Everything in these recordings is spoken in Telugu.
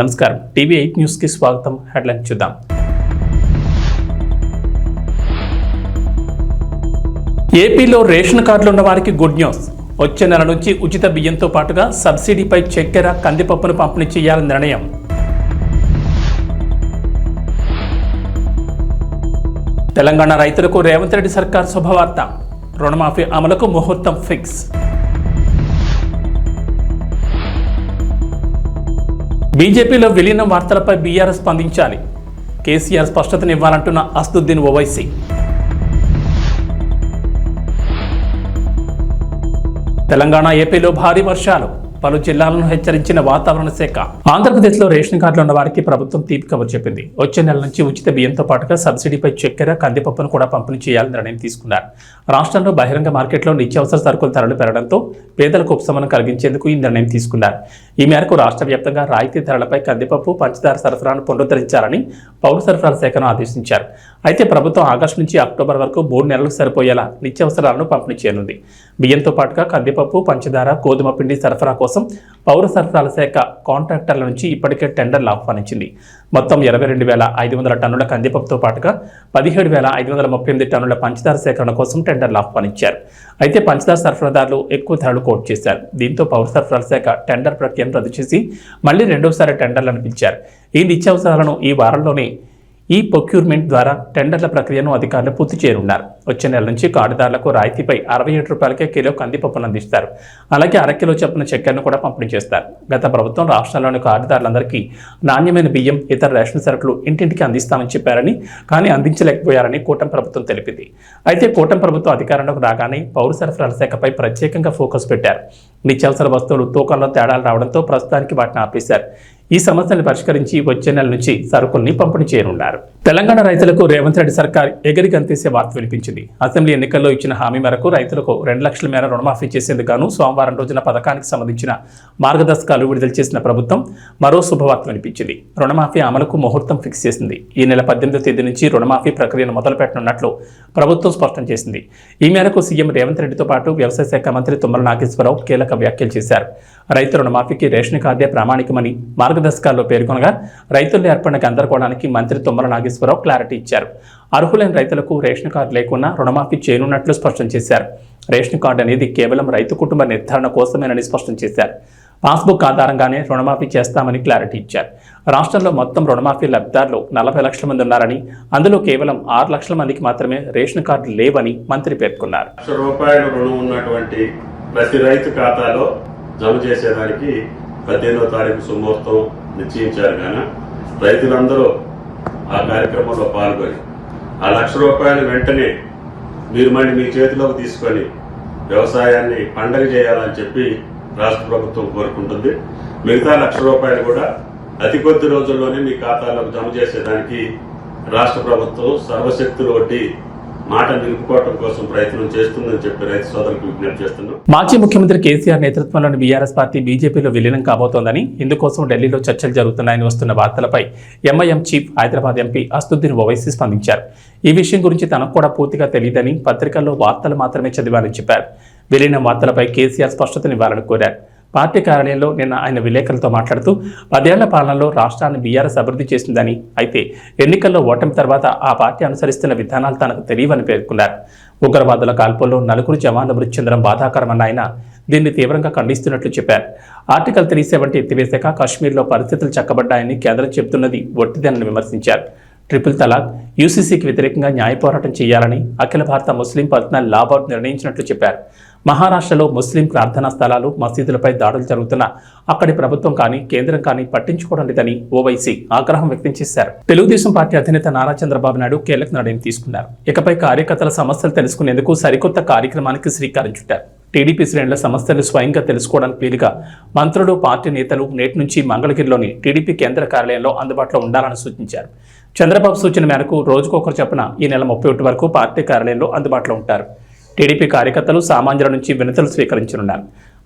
నమస్కారం టీవీ8 న్యూస్ కి స్వాగతం. హెడ్లైన్ చూద్దాం. ఏపీలో రేషన్ కార్డులు ఉన్న వారికి గుడ్ న్యూస్. వచ్చే నెల నుంచి ఉచిత బియ్యంతో పాటుగా సబ్సిడీపై చక్కెర, కందిపప్పును పంపిణీ చేయాలని నిర్ణయం. తెలంగాణ రైతులకు రేవంత్ రెడ్డి సర్కార్ శుభవార్త. రుణమాఫీ అమలుకు ముహూర్తం ఫిక్స్. బీజేపీలో విలీనం వార్తలపై బీఆర్ఎస్ స్పందించాలి. కేసీఆర్ స్పష్టతనివ్వాలంటున్న అసదుద్దీన్ ఓవైసీ. తెలంగాణ, ఏపీలో భారీ వర్షాలు. పలు జిల్లాలను హెచ్చరించిన వాతావరణ శాఖ. ఆంధ్రప్రదేశ్లో రేషన్ కార్డులు ఉన్న వారికి ప్రభుత్వం తీపి కబురు చెప్పింది. వచ్చే నెల నుంచి ఉచిత బియ్యంతో పాటుగా సబ్సిడీపై చక్కెర, కందిపప్పును కూడా పంపిణీ చేయాలని నిర్ణయం తీసుకున్నారు. రాష్ట్రంలో బహిరంగ మార్కెట్లో నిత్యావసర సరుకుల ధరలు పెరగడంతో పేదలకు ఉపశమనం కలిగించేందుకు ఈ నిర్ణయం తీసుకున్నారు. ఈ మేరకు రాష్ట్ర వ్యాప్తంగా రాయితీ ధరలపై కందిపప్పు, పంచదార సరఫరాను పునరుద్ధరించాలని పౌర సరఫరాల శాఖను ఆదేశించారు. అయితే ప్రభుత్వం ఆగస్టు నుంచి అక్టోబర్ వరకు 3 నెలలకు సరిపోయేలా నిత్యావసరాలను పంపిణీ చేయనుంది. బియ్యంతో పాటుగా కందిపప్పు, పంచదార, గోధుమ పిండి సరఫరా కోసం పౌర సరఫరాల శాఖ కాంట్రాక్టర్ల నుంచి ఇప్పటికే టెండర్లు ఆహ్వానించింది. మొత్తం 22,500 టన్నుల కందిపప్పుతో పాటుగా 17,538 టన్నుల పంచదార సేకరణ కోసం టెండర్లు ఆహ్వానించారు. అయితే పంచదార సరఫరాదారులు ఎక్కువ ధరలు కోట్ చేశారు. దీంతో పౌర సరఫరాల శాఖ టెండర్ ప్రక్రియను రద్దు చేసి మళ్లీ రెండోసారి టెండర్లను పిలిచారు. ఈ నిత్యావసరాలను ఈ వారంలోనే ఈ ప్రొక్యూర్మెంట్ ద్వారా టెండర్ల ప్రక్రియను అధికారులు పూర్తి చేయనున్నారు. వచ్చే నెల నుంచి కార్డుదారులకు రాయితీపై 67 రూపాయలకే కిలో కందిపప్పును అందిస్తారు. అలాగే అరకిలో చొప్పున చక్కెరను కూడా పంపిణీ చేస్తారు. గత ప్రభుత్వం రాష్ట్రాల్లోని కార్డుదారులందరికీ నాణ్యమైన బియ్యం, ఇతర రేషన్ సరుకులు ఇంటింటికి అందిస్తామని చెప్పారని, కానీ అందించలేకపోయారని కూటమి ప్రభుత్వం తెలిపింది. అయితే కూటమి ప్రభుత్వం అధికారంలోకి రాగానే పౌర సరఫరాల శాఖపై ప్రత్యేకంగా ఫోకస్ పెట్టారు. నిత్యావసర వస్తువులు తూకంలో తేడాలు రావడంతో ప్రస్తుతానికి వాటిని ఆపేశారు. ఈ సమస్యను పరిష్కరించి వచ్చే నెల నుంచి సరుకుల్ని పంపిణీ చేయనున్నారు. తెలంగాణ రైతులకు రేవంత్ రెడ్డి సర్కార్ ఎగిరిగంతేసే వార్త వినిపించింది. అసెంబ్లీ ఎన్నికల్లో ఇచ్చిన హామీ మేరకు రైతులకు 2 లక్షల మేర రుణమాఫీ చేసేందుకు గాను సోమవారం రోజున పథకానికి సంబంధించిన మార్గదర్శకాలు విడుదల చేసిన ప్రభుత్వం మరో శుభవార్త వినిపించింది. రుణమాఫీ అమలుకు ముహూర్తం ఫిక్స్ చేసింది. ఈ నెల 18వ తేదీ నుంచి రుణమాఫీ ప్రక్రియను మొదలుపెట్టనున్నట్లు ప్రభుత్వం స్పష్టం చేసింది. ఈ మేరకు సీఎం రేవంత్ రెడ్డితో పాటు వ్యవసాయ శాఖ మంత్రి తుమ్మల నాగేశ్వరరావు కీలక వ్యాఖ్యలు చేశారు. రైతు రుణమాఫీకి రేషన్ కార్డే ప్రామాణికమని మార్గదర్శకాల్లో పేర్కొనగా, రైతుల్లో ఏర్పడిన గందరగోళానికి మంత్రి తుమ్మల నాగేశ్వరరావు క్లారిటీ ఇచ్చారు. అర్హులైన రైతులకు రేషన్ కార్డు లేకున్నా రుణమాఫీ చేయనున్నట్లు స్పష్టం చేశారు. రేషన్ కార్డు అనేది కేవలం రైతు కుటుంబ నిర్ధారణ కోసమేనని స్పష్టం చేశారు. పాస్బుక్ ఆధారంగానే రుణమాఫీ చేస్తామని క్లారిటీ ఇచ్చారు. రాష్ట్రంలో మొత్తం రుణమాఫీ లబ్ధిదారులు 40 లక్షల మంది ఉన్నారని, అందులో కేవలం 6 లక్షల మందికి మాత్రమే రేషన్ కార్డు లేవని మంత్రి పేర్కొన్నారు. రూపాయల రుణం ఉన్నటువంటి ప్రతి రైతు ఖాతాలో జమ చేసేదానికి 18వ తారీఖు సుముహూర్తం నిశ్చయించారు. కానీ రైతులందరూ ఆ కార్యక్రమంలో పాల్గొని ఆ ₹1,00,000 వెంటనే మీరు మళ్ళీ మీ చేతిలోకి తీసుకొని వ్యవసాయాన్ని పండగ చేయాలని చెప్పి రాష్ట్ర ప్రభుత్వం కోరుకుంటుంది. మిగతా ₹1,00,000 కూడా అతి కొద్ది రోజుల్లోనే మీ ఖాతాలోకి జమ చేసేదానికి రాష్ట్ర ప్రభుత్వం సర్వశక్తులు వడ్డీ మాట నిలుపుకోవడం కోసం ప్రయత్నం చేస్తుందని చెప్పి రైతు సోదరులకు విజ్ఞప్తి చేస్తున్నాం. మాజీ ముఖ్యమంత్రి కేసీఆర్ నేతృత్వంలోని బీఆర్ఎస్ పార్టీ బీజేపీలో విలీనం కాబోతోందని, ఇందుకోసం ఢిల్లీలో చర్చలు జరుగుతున్నాయని వస్తున్న వార్తలపై MIM chief, Hyderabad MP Asaduddin Owaisi స్పందించారు. ఈ విషయం గురించి తనకు కూడా పూర్తిగా తెలియదని, పత్రికల్లో వార్తలు మాత్రమే చదివారని చెప్పారు. విలీనం వార్తలపై కేసీఆర్ స్పష్టతనివ్వాలని కోరారు. పార్టీ కార్యాలయంలో నిన్న ఆయన విలేకరులతో మాట్లాడుతూ 10 ఏళ్ల పాలనలో రాష్ట్రాన్ని బీఆర్ఎస్ అభివృద్ధి చేసిందని, అయితే ఎన్నికల్లో ఓటమి తర్వాత ఆ పార్టీ అనుసరిస్తున్న విధానాలు తనకు తెలియవని పేర్కొన్నారు. ఉగ్రవాదుల కాల్పుల్లో 4 జవాన్లు మృతి చెందడం బాధాకరమన్న ఆయన దీన్ని తీవ్రంగా ఖండిస్తున్నట్లు చెప్పారు. ఆర్టికల్ 370 ఎత్తివేశాక కాశ్మీర్లో పరిస్థితులు చక్కబడ్డాయని కేంద్రం చెబుతున్నది ఒట్టిదేనని విమర్శించారు. ట్రిపుల్ తలాక్, యూసీసీకి వ్యతిరేకంగా న్యాయ పోరాటం చేయాలని అఖిల భారత ముస్లిం పర్సనల్ లా బోర్డు నిర్ణయించినట్లు చెప్పారు. మహారాష్ట్రలో ముస్లిం ప్రార్థనా స్థలాలు, మసీదులపై దాడులు జరుగుతున్నా అక్కడి ప్రభుత్వం కానీ కేంద్రం కానీ పట్టించుకోవడం లేదని ఓవైసీ ఆగ్రహం వ్యక్తం చేశారు. తెలుగుదేశం పార్టీ అధినేత నారా చంద్రబాబు నాయుడు కీలక నిర్ణయం తీసుకున్నారు. ఇకపై కార్యకర్తల సమస్యలు తెలుసుకునేందుకు సరికొత్త కార్యక్రమానికి శ్రీకారం చుట్టారు. టీడీపీ శ్రేణుల సమస్యలు స్వయంగా తెలుసుకోవడానికి వీలుగా మంత్రులు, పార్టీ నేతలు నేటి నుంచి మంగళగిరిలోని టీడీపీ కేంద్ర కార్యాలయంలో అందుబాటులో ఉండాలని సూచించారు. చంద్రబాబు సూచన మేరకు రోజుకొకరు చొప్పున ఈ నెల 31 వరకు పార్టీ కార్యాలయంలో అందుబాటులో ఉంటారు. టీడీపీ కార్యకర్తలు, సామాన్యుల నుంచి వినతులు స్వీకరించనున్నారు.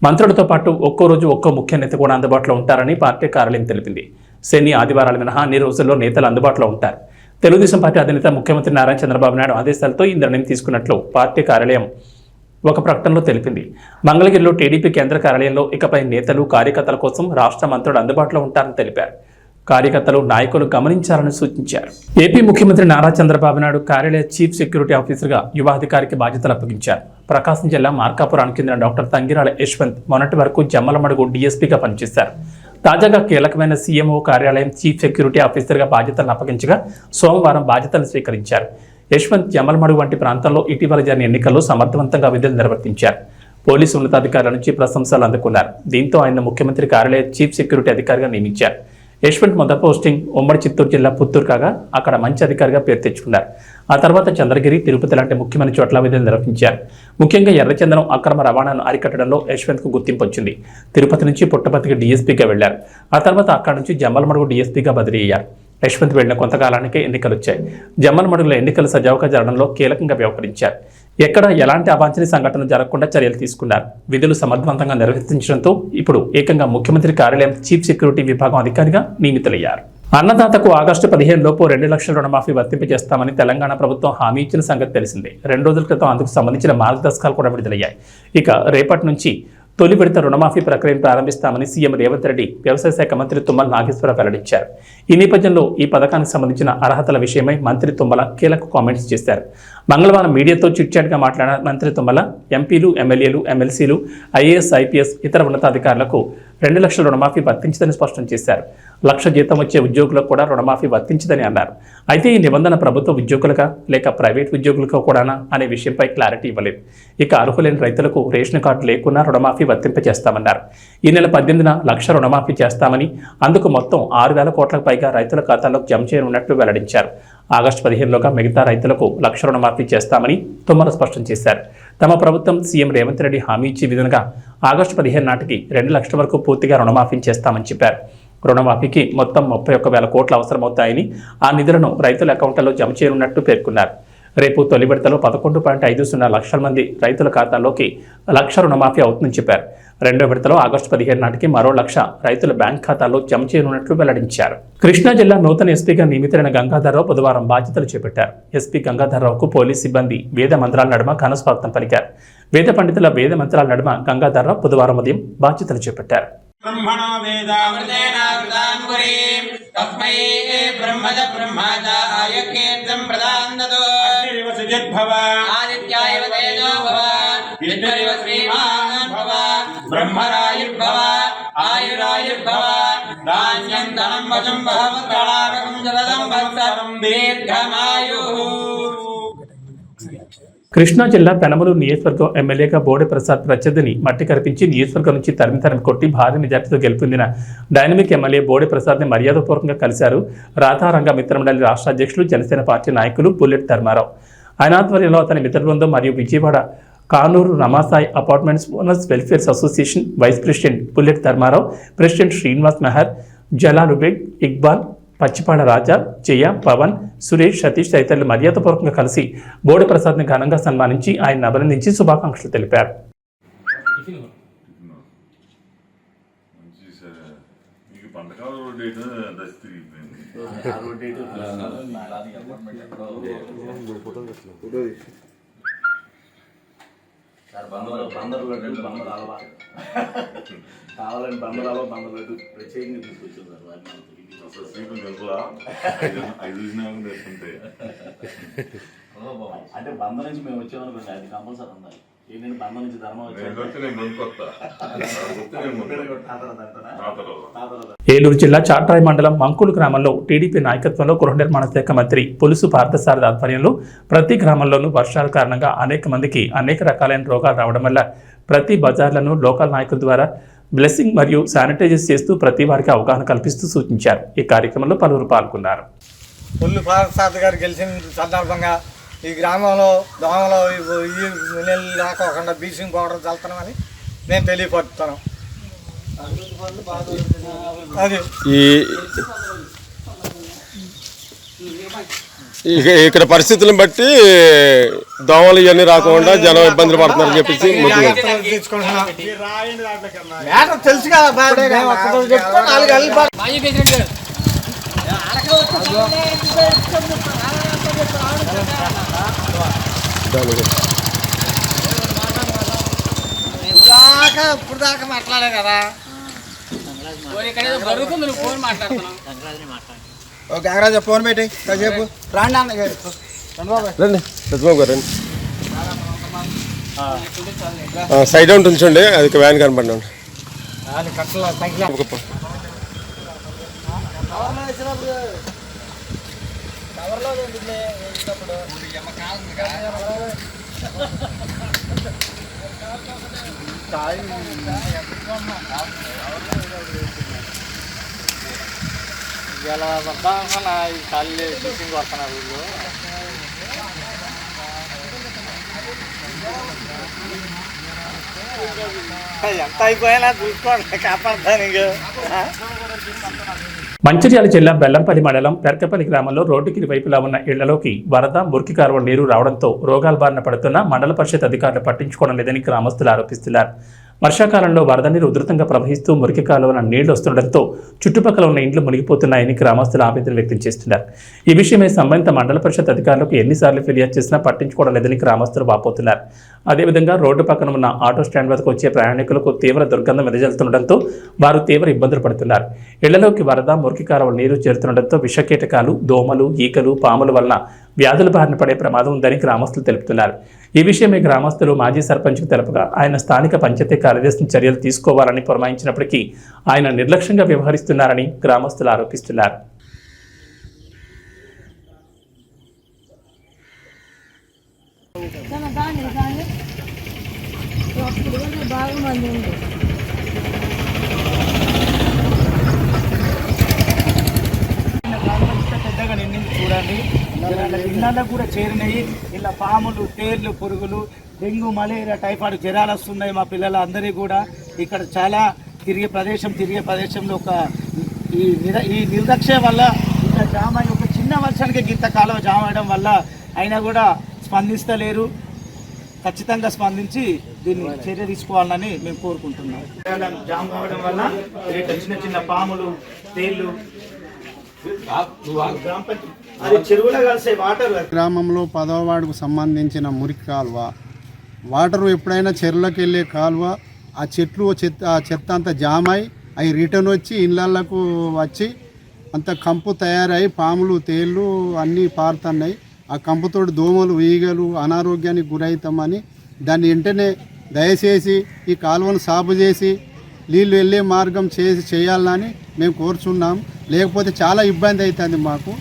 మంత్రులతో పాటు ఒక్కో రోజు ఒక్కో ముఖ్య నేత కూడా అందుబాటులో ఉంటారని పార్టీ కార్యాలయం తెలిపింది. శని, ఆదివారాలు మినహా అన్ని రోజుల్లో నేతలు అందుబాటులో ఉంటారు. తెలుగుదేశం పార్టీ అధినేత ముఖ్యమంత్రి నారా చంద్రబాబు నాయుడు ఆదేశాలతో ఈ నిర్ణయం తీసుకున్నట్లు పార్టీ కార్యాలయం ఒక ప్రకటనలో తెలిపింది. మంగళగిరిలో టీడీపీ కేంద్ర కార్యాలయంలో ఇకపై నేతలు కార్యకర్తల కోసం రాష్ట్ర మంత్రులు అందుబాటులో ఉంటారని తెలిపారు. కార్యకర్తలు నాయకులు గమనించాలని సూచించారు. ఏపీ ముఖ్యమంత్రి నారా చంద్రబాబు నాయుడు కార్యాలయ చీఫ్ సెక్యూరిటీ ఆఫీసర్గా యువ అధికారికి బాధ్యతలు అప్పగించారు. ప్రకాశం జిల్లా మార్కాపురానికి చెందిన డాక్టర్ తంగిరాల యశ్వంత్ మొన్నటి వరకు జమ్మలమడుగు డీఎస్పీగా పనిచేశారు. తాజాగా కీలకమైన సీఎంఓ కార్యాలయం చీఫ్ సెక్యూరిటీ ఆఫీసర్గా బాధ్యతలను అప్పగించగా సోమవారం బాధ్యతలు స్వీకరించారు. యశ్వంత్ జమ్మలమడుగు వంటి ప్రాంతంలో ఇటీవల జరిగిన ఎన్నికల్లో సమర్థవంతంగా విధులు నిర్వర్తించారు. పోలీసు ఉన్నతాధికారుల నుంచి ప్రశంసలు అందుకున్నారు. దీంతో ఆయన ముఖ్యమంత్రి కార్యాలయ చీఫ్ సెక్యూరిటీ అధికారిగా నియమించారు. యశ్వంత్ మొదటి పోస్టింగ్ ఉమ్మడి చిత్తూరు జిల్లా పుత్తూరు కాగా అక్కడ మంచి అధికారిగా పేరు తెచ్చుకున్నారు. ఆ తర్వాత చంద్రగిరి, తిరుపతి లాంటి ముఖ్యమైన చోట్ల విధులు నిర్వహించారు. ముఖ్యంగా ఎర్రచందనం అక్రమ రవాణాను అరికట్టడంలో యశ్వంత్కు గుర్తింపు వచ్చింది. తిరుపతి నుంచి పుట్టపర్తికి డీఎస్పీగా వెళ్లారు. ఆ తర్వాత అక్కడి నుంచి జమ్మలమడుగు డీఎస్పీగా బదిలీ అయ్యారు. యశ్వంత్ వెళ్లిన కొంతకాలానికే ఎన్నికలు వచ్చాయి. జమ్మలమడుగులో ఎన్నికలు సజావుగా జరగడంలో కీలకంగా వ్యవహరించారు. ఎక్కడ ఎలాంటి అవాంఛనీయ సంఘటనలు జరగకుండా చర్యలు తీసుకున్నారు. విధులు సమర్థవంతంగా నిర్వర్తించడంతో ఇప్పుడు ఏకంగా ముఖ్యమంత్రి కార్యాలయం చీఫ్ సెక్యూరిటీ విభాగం అధికారిగా నియమితులయ్యారు. అన్నదాతకు ఆగస్టు 15 లోపు 2 లక్షల రుణమాఫీ వర్తింపజేస్తామని తెలంగాణ ప్రభుత్వం హామీ ఇచ్చిన సంగతి తెలిసిందే. 2 రోజుల క్రితం అందుకు సంబంధించిన మార్గదర్శకాలు కూడా విడుదలయ్యాయి. ఇక రేపటి నుంచి తొలి విడత రుణమాఫీ ప్రక్రియను ప్రారంభిస్తామని సీఎం రేవంత్ రెడ్డి వ్యవసాయ శాఖ మంత్రి తుమ్మల నాగేశ్వరరావు వెల్లడించారు. ఈ నేపథ్యంలో ఈ పథకానికి సంబంధించిన అర్హతల విషయమై మంత్రి తుమ్మల కీలక కామెంట్స్ చేశారు. మంగళవారం మీడియాతో చిట్చాట్గా మాట్లాడిన మంత్రి తుమ్మల ఎంపీలు, ఎమ్మెల్యేలు, ఎమ్మెల్సీలు, ఐఏఎస్, ఐపీఎస్, ఇతర ఉన్నతాధికారులకు 2 లక్షల రుణమాఫీ వర్తించదని స్పష్టం చేశారు. 1 లక్ష జీతం వచ్చే ఉద్యోగులకు కూడా రుణమాఫీ వర్తించదని అన్నారు. అయితే ఈ నిబంధన ప్రభుత్వ ఉద్యోగులుగా లేక ప్రైవేట్ ఉద్యోగులకు కూడానా అనే విషయంపై క్లారిటీ ఇవ్వలేదు. ఇక అర్హులైన రైతులకు రేషన్ కార్డు లేకున్నా రుణమాఫీ వర్తింపజేస్తామన్నారు. ఈ నెల 18న 1 లక్ష రుణమాఫీ చేస్తామని, అందుకు మొత్తం 6,000 కోట్లకు పైగా రైతుల ఖాతాల్లోకి జమ చేయనున్నట్లు వెల్లడించారు. ఆగస్టు 15లోగా మిగతా రైతులకు 1 లక్ష రుణమాఫీ చేస్తామని తుమ్మల స్పష్టం చేశారు. తమ ప్రభుత్వం సీఎం రేవంత్ రెడ్డి హామీ ఇచ్చే విధంగా ఆగస్టు 15 నాటికి 2 లక్షల వరకు పూర్తిగా రుణమాఫీ చేస్తామని చెప్పారు. రుణమాఫీకి మొత్తం 31,000 కోట్లు అవసరమవుతాయని, ఆ నిధులను రైతుల అకౌంట్లలో జమ చేయనున్నట్టు పేర్కొన్నారు. రేపు తొలి విడతలో 11.50 లక్షల మంది రైతుల ఖాతాల్లోకి 1 లక్ష రుణమాఫీ అవుతుందని చెప్పారు. రెండో విడతలో ఆగస్టు 15 నాటికి మరో 1 లక్ష రైతుల బ్యాంక్ ఖాతాల్లో జమ చేయనున్నట్లు వెల్లడించారు. కృష్ణా జిల్లా నూతన ఎస్పీగా నియమితులైన గంగాధర్రావు బుధవారం బాధ్యతలు చేపట్టారు. ఎస్పీ గంగాధర్రావుకు పోలీస్ సిబ్బంది వేద మంత్రాల నడుమ ఘన స్వాగతం పలికారు. వేద పండితుల వేద మంత్రాల నడుమ గంగాధర్రావు బుధవారం ఉదయం బాధ్యతలు చేపట్టారు. బ్రహ్మణో వేదామృతేనావృతాన్పురీం తస్మై బ్రహ్మజ బ్రహ్మజ ఆయకేత్రం ప్రదాన్నదో ఆదిత్యైవ సుజిద్భవ ఆదిత్యాయవ తేజో భవ విష్ణురివ శ్రీమాన్ భవ బ్రహ్మరాయుర్భవ ఆయురాయుర్భవ ధాన్యం ధనం వశం భవత్కళాకం జలదం భక్తరం దీర్ఘమాయుః. కృష్ణా జిల్లా పెనమలూరు నియోజకవర్గం ఎమ్మెల్యేగా బోడే ప్రసాద్ ప్రత్యర్థిని మట్టి కరిపించి నియోజకవర్గం నుంచి తరిమి కొట్టి భారీ మెజార్టీతో గెలుపొందిన డైనమిక్ ఎమ్మెల్యే బోడే ప్రసాద్ని మర్యాదపూర్వకంగా కలిశారు రాధారంగ మిత్రమండలి రాష్ట్ర అధ్యక్షులు, జనసేన పార్టీ నాయకులు బుల్లెట్ ధర్మారావు. ఆయన ఆధ్వర్యంలో అతని మిత్ర బృందం మరియు Vijayawada Kanuru Ramasai apartments owners welfares association vice president Bullet Dharmarao, president Srinivas Mehar, Jalalubeg, Iqbal, Pachipada Raja, Jaya, Pavan, Suresh, Satish తదితరులు మర్యాదపూర్వకంగా కలిసి బోడే ప్రసాద్ని ఘనంగా సన్మానించి ఆయన అభినందించి శుభాకాంక్షలు తెలిపారు. కావాలని బందరాలో బందరు ప్రత్యేకంగా తీసుకొచ్చారు. అంటే బంద నుంచి మేము వచ్చామనుకోండి, అది కంపల్సరీ ఉండాలి. ఏంటంటే బంద నుంచి ధర్మం ఏలూరు జిల్లా చాట్రాయి మండలం మంకులు గ్రామంలో టీడీపీ నాయకత్వంలో గృహ నిర్మాణ శాఖ మంత్రి పులుసు పార్థసారథి ఆధ్వర్యంలో ప్రతి గ్రామంలోనూ వర్షాల కారణంగా అనేక మందికి అనేక రకాలైన రోగాలు రావడం వల్ల ప్రతి బజార్లను లోకల్ నాయకుల ద్వారా బ్లెస్సింగ్ మరియు శానిటైజర్ చేస్తూ ప్రతి వారికి అవగాహన కల్పిస్తూ సూచించారు. ఈ కార్యక్రమంలో పలువురు పాల్గొన్నారు. పుల్లు పార్థసారథి గారు గెలిచిన సందర్భంగా ఈ గ్రామంలో దోమలో ఈ నీళ్ళు రాకోకుండా బ్లీచింగ్ పౌడర్ చల్లుతున్నామని నేను తెలియపరుస్తాను. అది ఇక్కడ పరిస్థితులను బట్టి దోమలు ఇవన్నీ రాకుండా జనం ఇబ్బందులు పడుతున్నారని చెప్పేసి తీసుకుంటున్నాం. తెలుసు కదా ఇప్పుడు దాకా మాట్లాడే కదా జరుగుతుంది, ఫోన్ మాట్లాడుతున్నాం. ఓ గంగరాజ ఫోన్ పెట్టి కాసేపు రాండి అన్నగారు రండి సత్యబాబు గారు రండి సైడ్ అవుట్ ఉంచండి అది వ్యాన్ కనపడి ఇలా వద్దామనుకున్నా ఈ ఖాళీ టీచింగ్ వస్తున్నారు వీళ్ళు ఎంత అయిపోయినా చూసుకోండి కాపాడతాను. మంచిర్యాల జిల్లా బెల్లంపల్లి మండలం పెర్కపల్లి గ్రామంలో రోడ్డుకి ఇరువైపులా ఉన్న ఇళ్లలోకి వరద మురికి కాలువ నీరు రావడంతో రోగాల బారిన పడుతున్న మండల పరిషత్ అధికారులు పట్టించుకోవడం లేదని గ్రామస్తులు ఆరోపిస్తున్నారు. వర్షాకాలంలో వరద నీరు ఉధృతంగా ప్రవహిస్తూ మురికి కాలువన నీళ్లు వస్తుండటంతో చుట్టుపక్కల ఉన్న ఇండ్లు మునిగిపోతున్నాయని గ్రామస్తులు ఆవేదన వ్యక్తం చేస్తున్నారు. ఈ విషయమై సంబంధిత మండల పరిషత్ అధికారులకు ఎన్నిసార్లు ఫిర్యాదు చేసినా పట్టించుకోవడం లేదని గ్రామస్తులు వాపోతున్నారు. అదేవిధంగా రోడ్డు పక్కన ఉన్న ఆటో స్టాండ్ వద్దకు వచ్చే ప్రయాణికులకు తీవ్ర దుర్గంధం వెదజల్లుతుండటంతో వారు తీవ్ర ఇబ్బందులు పడుతున్నారు. ఇళ్లలోకి వరద మురికి కాలువ నీరు చేరుతుండటంతో విషకీటకాలు, దోమలు, ఈకలు, పాముల వలన వ్యాధుల బారిన పడే ప్రమాదం ఉందని గ్రామస్తులు తెలుపుతున్నారు. ఈ విషయమై గ్రామస్తులు మాజీ సర్పంచ్కు తెలుపగా ఆయన స్థానిక పంచాయతీ కార్యదర్శిని చర్యలు తీసుకోవాలని పురమాయించినప్పటికీ ఆయన నిర్లక్ష్యంగా వ్యవహరిస్తున్నారని గ్రామస్తులు ఆరోపిస్తున్నారు. పెద్దగా నిండింది చూడండి. ఇళ్ళకు కూడా చేరినాయి. ఇలా పాములు, తేళ్లు, పురుగులు, డెంగ్యూ, మలేరియా, టైఫాయిడ్ జ్వరాలు వస్తున్నాయి మా పిల్లలు అందరికీ కూడా. ఇక్కడ చాలా తిరిగే ప్రదేశంలో ఒక ఈ నిర్లక్ష్యం వల్ల ఇంత జామ ఒక చిన్న వర్షానికి గింత కాలం జామ అవడం వల్ల అయినా కూడా స్పందిస్తలేరు. ఖచ్చితంగా స్పందించి దీన్ని చర్య తీసుకోవాలని మేము కోరుకుంటున్నాం. జామ కావడం వల్ల చిన్న చిన్న పాములు, తేళ్లు అది చెరువులో కలిసే వాటర్. గ్రామంలో 10వ వార్డుకు సంబంధించిన మురికి కాలువ వాటరు ఎప్పుడైనా చెరువులకు వెళ్ళే కాలువ ఆ చెత్త అంతా జామ్ అయి అవి రిటర్న్ వచ్చి ఇళ్ళకు వచ్చి అంత కంపు తయారై పాములు, తేళ్ళు అన్నీ పారుతున్నాయి. ఆ కంపుతోటి దోమలు, ఈగలు అనారోగ్యానికి గురవుతామని దాన్ని వెంటనే దయచేసి ఈ కాలువను సాగు చేసి నీళ్ళు వెళ్ళే మార్గం చేయాలని మేము కోరుచున్నాం. లేకపోతే చాలా ఇబ్బంది అవుతుంది మాకు.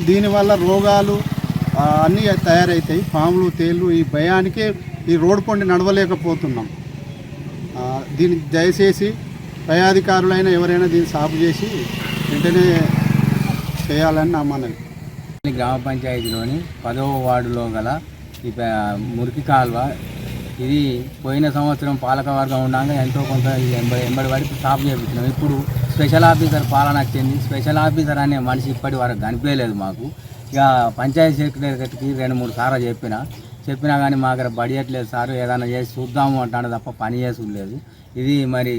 దీనివల్ల రోగాలు అన్నీ తయారవుతాయి. పాములు, తేళ్ళు ఈ భయానికే ఈ రోడ్డు పొండి నడవలేకపోతున్నాం. దీనికి దయచేసి పై అధికారులైనా ఎవరైనా దీన్ని సాగు చేసి వెంటనే చేయాలని నా మనవి. గ్రామ పంచాయతీలోని 10వ వార్డులో గల ఈ మురికి కాలువ ఇది పోయిన సంవత్సరం పాలకవర్గం ఉండగా ఎంతో కొంత ఎంబడి పడి సాగు చేయించినాం. ఇప్పుడు స్పెషల్ ఆఫీసర్ పాలన చెంది స్పెషల్ ఆఫీసర్ అనే మనిషి ఇప్పటి వరకు కనిపించలేదు మాకు. ఇక పంచాయతీ సెక్రటరీకి 2-3 సార్లు చెప్పినా కానీ మా దగ్గర బడ్జెట్ లేదు సార్, ఏదైనా చేసి చూద్దాము అంటాడు తప్ప పని చేసులేదు. ఇది మరి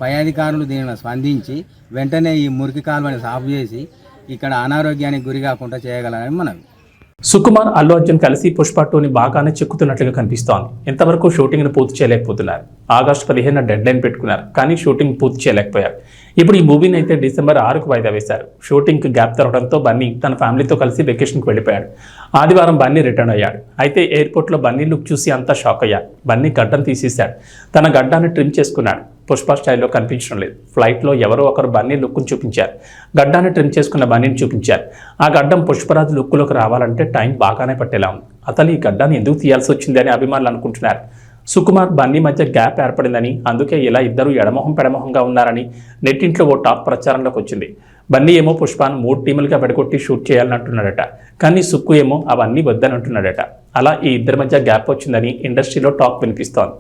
పై అధికారులు దీనిని స్పందించి వెంటనే ఈ మురికి కాలువని సాగు చేసి ఇక్కడ అనారోగ్యానికి గురి కాకుండా చేయగలరని మనవి. సుకుమార్, అల్లు అర్జున్ కలిసి పుష్ప 2ని బాగానే చెక్కుతున్నట్లుగా కనిపిస్తోంది. ఇంతవరకు షూటింగ్ను పూర్తి చేయలేకపోతున్నారు. ఆగస్టు 15న డెడ్ లైన్ పెట్టుకున్నారు, కానీ షూటింగ్ పూర్తి చేయలేకపోయారు. ఇప్పుడు ఈ మూవీని అయితే డిసెంబర్ 6కు వాయిదా వేశారు. షూటింగ్కి గ్యాప్ దొరకడంతో బన్నీ తన ఫ్యామిలీతో కలిసి వెకేషన్కి వెళ్ళిపోయాడు. ఆదివారం బన్నీ రిటర్న్ అయ్యాడు. అయితే ఎయిర్పోర్ట్లో బన్నీ లుక్ చూసి అంతా షాక్ అయ్యాడు. బన్నీ గడ్డం తీసేశాడు. తన గడ్డాన్ని ట్రిమ్ చేసుకున్నాడు. పుష్ప స్టైల్లో కనిపించడం లేదు. ఫ్లైట్లో ఎవరో ఒకరు బన్నీ లుక్ను చూపించారు. గడ్డాన్ని ట్రిమ్ చేసుకున్న బన్నీని చూపించారు. ఆ గడ్డం పుష్పరాజు లుక్లోకి రావాలంటే టైం బాగానే పట్టేలా ఉంది. అతను ఈ గడ్డాన్ని ఎందుకు తీయాల్సి వచ్చింది అని అభిమానులు అనుకుంటున్నారు. సుకుమార్, బన్నీ మధ్య గ్యాప్ ఏర్పడిందని, అందుకే ఇలా ఇద్దరు ఎడమొహం పెడమొహంగా ఉన్నారని నెట్టింట్లో ఓ టాక్ ప్రచారంలోకి వచ్చింది. బన్నీ ఏమో పుష్పాను 3 టీములుగా విడగొట్టి షూట్ చేయాలని అంటున్నాడట. కానీ సుక్కు ఏమో అవన్నీ వద్దని అంటున్నాడట. అలా ఈ ఇద్దరి మధ్య గ్యాప్ వచ్చిందని ఇండస్ట్రీలో టాక్ వినిపిస్తోంది.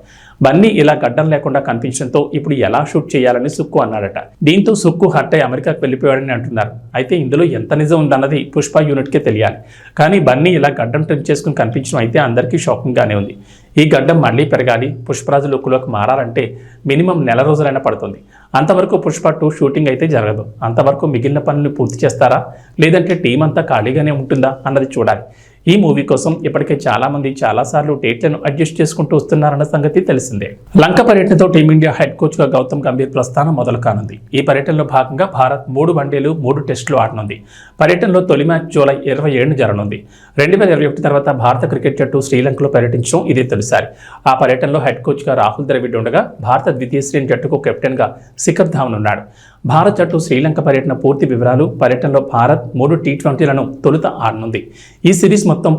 బన్నీ ఇలా గడ్డం లేకుండా కనిపించడంతో ఇప్పుడు ఎలా షూట్ చేయాలని సుక్కు అన్నాడట. దీంతో సుక్కు హర్ట్ అయి అమెరికాకు వెళ్ళిపోయాడని అంటున్నారు. అయితే ఇందులో ఎంత నిజం ఉందన్నది పుష్ప యూనిట్కే తెలియాలి. కానీ బన్నీ ఇలా గడ్డం ట్రిమ్ చేసుకుని కనిపించడం అయితే అందరికీ షాకింగ్గానే ఉంది. ఈ గడ్డం మళ్లీ పెరగాలి, పుష్పరాజు లుక్లోకి మారాలంటే మినిమం 1 నెల రోజులైనా పడుతుంది. అంతవరకు పుష్ప 2 షూటింగ్ అయితే జరగదు. అంతవరకు మిగిలిన పనులు పూర్తి చేస్తారా, లేదంటే టీం అంతా ఖాళీగానే ఉంటుందా అన్నది చూడాలి. ఈ మూవీ కోసం ఇప్పటికే చాలా మంది చాలాసార్లు డేట్లను అడ్జస్ట్ చేసుకుంటూ వస్తున్నారన్న సంగతి తెలిసిందే. లంక పర్యటనతో టీమిండియా హెడ్ కోచ్గా గౌతమ్ గంభీర్ ప్రస్థానం మొదలు కానుంది. ఈ పర్యటనలో భాగంగా భారత్ 3 వన్డేలు 3 టెస్టులు ఆడనుంది. పర్యటనలో తొలి మ్యాచ్ జూలై 27 జరగనుంది. 2021 తర్వాత భారత క్రికెట్ జట్టు శ్రీలంకలో పర్యటించడం ఇదే తొలిసారి. ఆ పర్యటనలో హెడ్ కోచ్గా రాహుల్ ద్రవిడ్ ఉండగా భారత ద్వితీయ శ్రేణి జట్టుకు కెప్టెన్గా శిఖర్ ధావన్ ఉన్నాడు. భారత్ జట్టు శ్రీలంక పర్యటన పూర్తి వివరాలు, పర్యటనలో భారత్ 3 టీ20లను తొలుత ఆడనుంది. ఈ సిరీస్ మొత్తం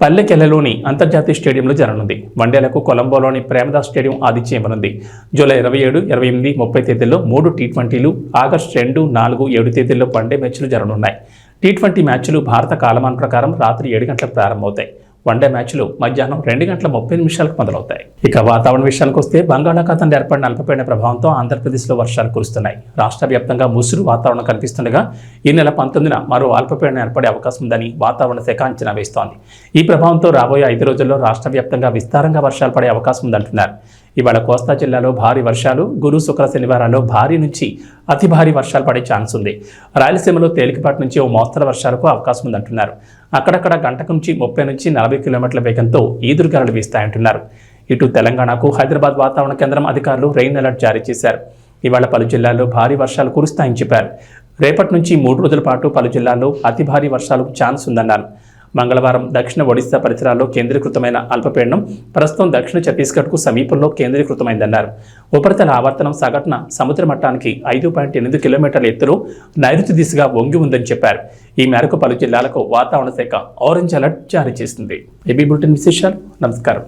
పల్లెకెల్లలోని అంతర్జాతీయ స్టేడియంలో జరగనుంది. వన్డేలకు కొలంబోలోని ప్రేమదాస్ స్టేడియం ఆతిథ్యం ఇవ్వనుంది. జూలై 27, 28, 30 తేదీల్లో 3 టీ20లు, ఆగస్టు 2, 4, 7 తేదీల్లో వన్డే మ్యాచ్లు జరగనున్నాయి. టీ20 మ్యాచ్లు భారత కాలమాన ప్రకారం రాత్రి 7 గంటలకు ప్రారంభమవుతాయి. వన్డే మ్యాచ్లు మధ్యాహ్నం 2 గంటల 30 నిమిషాలకు మొదలవుతాయి. ఇక వాతావరణ విషయానికి వస్తే బంగాళాఖాతంలో ఏర్పడిన అల్పపీడన ప్రభావంతో ఆంధ్రప్రదేశ్లో వర్షాలు కురుస్తున్నాయి. రాష్ట్ర వ్యాప్తంగా ముసురు వాతావరణం కనిపిస్తుండగా ఈ నెల 19న మరో అల్పపీడనం ఏర్పడే అవకాశం ఉందని వాతావరణ శాఖ అంచనా వేస్తోంది. ఈ ప్రభావంతో రాబోయే 5 రోజుల్లో రాష్ట్ర వ్యాప్తంగా విస్తారంగా వర్షాలు పడే అవకాశం ఉందంటున్నారు. ఇవాళ కోస్తా జిల్లాలో భారీ వర్షాలు, గురు శుక్ర శనివారాల్లో భారీ నుంచి అతి భారీ వర్షాలు పడే ఛాన్స్ ఉంది. రాయలసీమలో తేలికపాటి నుంచి ఓ మోస్తరు వర్షాలకు అవకాశం ఉందంటున్నారు. అక్కడక్కడ గంటకు నుంచి 30 నుంచి 40 కిలోమీటర్ల వేగంతో ఈదురుగాలులు వీస్తాయంటున్నారు. ఇటు తెలంగాణకు హైదరాబాద్ వాతావరణ కేంద్రం అధికారులు రెయిన్ అలర్ట్ జారీ చేశారు. ఇవాళ పలు జిల్లాల్లో భారీ వర్షాలు కురుస్తాయని చెప్పారు. రేపటి నుంచి 3 రోజుల పాటు పలు జిల్లాల్లో అతి భారీ వర్షాలకు ఛాన్స్ ఉందన్నారు. మంగళవారం దక్షిణ ఒడిశా పరిసరాల్లో కేంద్రీకృతమైన అల్పపీడనం ప్రస్తుతం దక్షిణ ఛత్తీస్గఢ్కు సమీపంలో కేంద్రీకృతమైందన్నారు. ఉపరితల ఆవర్తనం సగటున సముద్ర మట్టానికి 5.8 కిలోమీటర్ల ఎత్తులో నైరుతి దిశగా వంగి ఉందని చెప్పారు. ఈ మేరకు పలు జిల్లాలకు వాతావరణ శాఖ ఆరెంజ్ అలర్ట్ జారీ చేసింది. ఏబీ బులెటిన్ విశేషాలు. నమస్కారం.